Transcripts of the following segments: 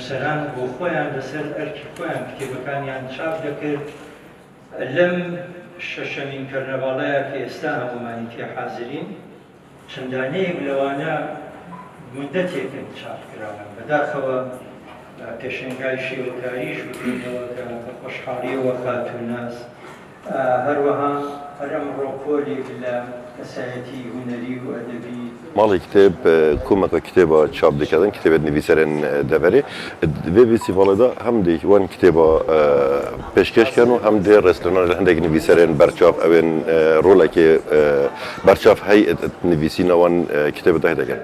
نووسەران بۆ خۆیان لەسەر ئەرکی خۆیان کتێبەکانیان چاپ دەکرد لەم شەشەمین کەرنەڤاڵەیە کە ئێستا هەمومانی تێ حازرین چەندانەیەک لەوانە مودەتێکن چاپکراون بەداخەوە پێشنگای شێوەکاریش بکرێنەوە کە بە خۆشحاڵیەوە خاتوناس هەروەها هەر ئەمڕۆ پۆلێک لە کەسایەتی هونەری و ئەدەبی ماڵی کتێب کومەکە کتێبە چاپ دەکردن کتێبێت نویسەرێن دەبەرێ وێ فیستیڤاڵەدا هەمدێک وان کتێبە پێشکەشکەن و هەمدێ ڕێستۆران لە هەندێک نویسەرێن بەرچاپ ئەوێن ڕۆڵێکی بەرچاپ هەی نویسینەوەن کتێبەدا دەکەن.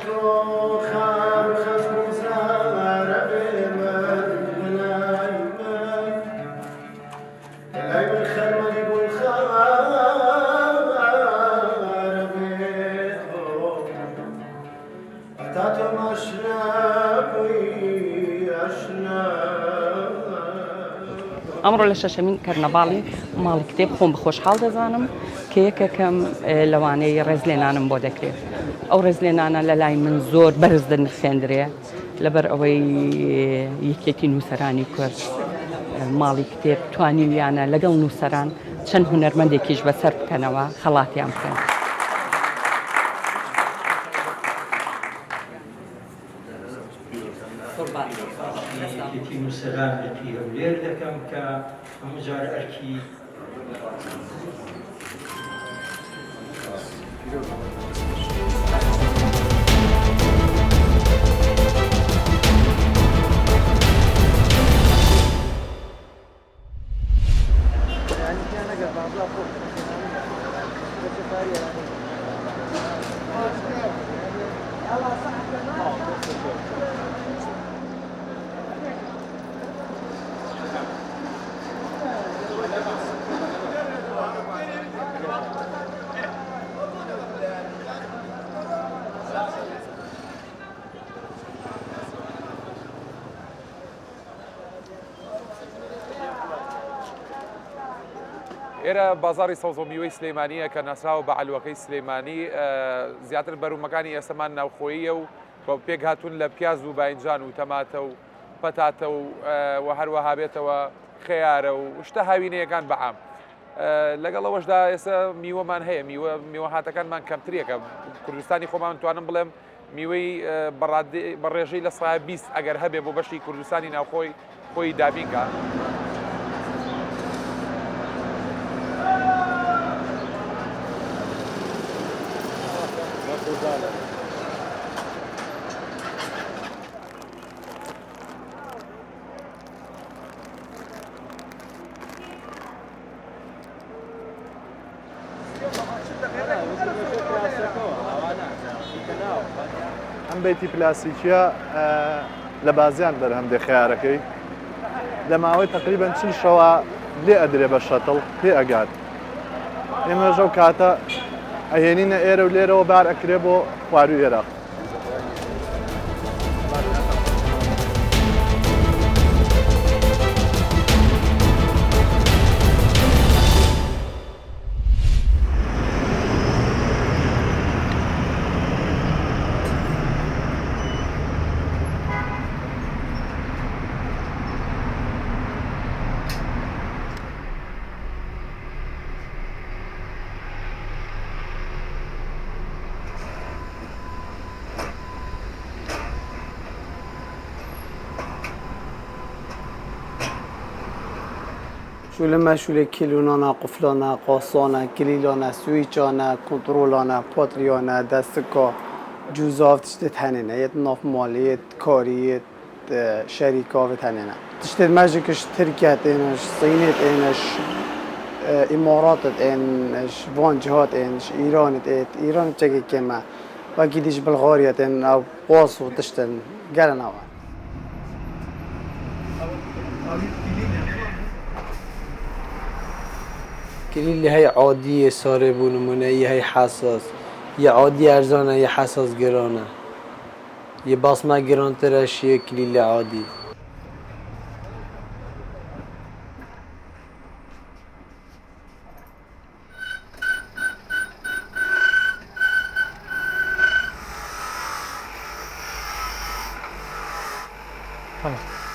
ئەمڕۆ لە شەشەمین کەرنەڤاڵی ماڵی کتێب خۆم بەخۆشحاڵ دەزانم کە یەکێکم لەوانەیە ڕێزلێنانم بۆ دەکرێت ئەو ڕێزلێنانە لە لای من زۆر بەرز دەنرخێندرێ لەبەر ئەوەی یەکێتی نووسەرانی کورد ماڵی کتێب توانیویانە لەگەڵ نووسەران چەند هونەرمەندێکیش بەسەر بکەنەوە خەڵاتیان بکەن. یەکێتی نووسەران لە پیرەولێر دەکەم کە هەموو جار ئەرکی ئێرە بازاری سەوز و میوەی سلێمانیە کە ناسراوە بە عەلوەکەی سلێمانی زیاتر بەروومەکانی ئێسەمان ناوخۆییە و پێک هاتوون لە پیاز و باینجان و تەماتە و پەتاتە و هەروەها بێتەوە خەیارە و شتە هاوینەیەکان بەعام لەگەڵەوەشدا ئێستا میوەمان هەیە میوە هاتەکانمان کەمترێکە کوردستانی خۆمان توانم بڵێم میوەی بەڕێژەی لە سایە 20 ئەگەر هەبێ بۆ بەشی کوردستانی ناوخۆی خۆی دابینکە. ئەم بێتی پلاسیکیە لە بازیان دەرهەم دێ خەیارەکەی لە ماوەی تقریبەن 40 شەوە لێ ئەدرێ بە شەتڵ پێ ئەگات ئێمە ژەو کاتە ئەهێنینە ئێرە و لێرەوە بار ئەکرێ بۆ خواروی عێراق. شولما شوله کیلونانا قفلانا قاصانا کلیلانا سویچانا کنترلانا پاتریانا دستکا جزاف تشتت هننه یت ناف مالیت کاریت شریکا و تننه تشتت مجلکش ترکیت اینش صینت اینش اماراتت اینش وان جهات اینش ایرانت ایران چگه کمه و گیدیش بلغاریت این او قاصو تشتن گرن آوان کلیلی های عادیه ساره بونمونه یه های حساس یه عادی ارزانه یه حساس گرانه یه باسمه گران ترش یه کلیلی عادی Tamam.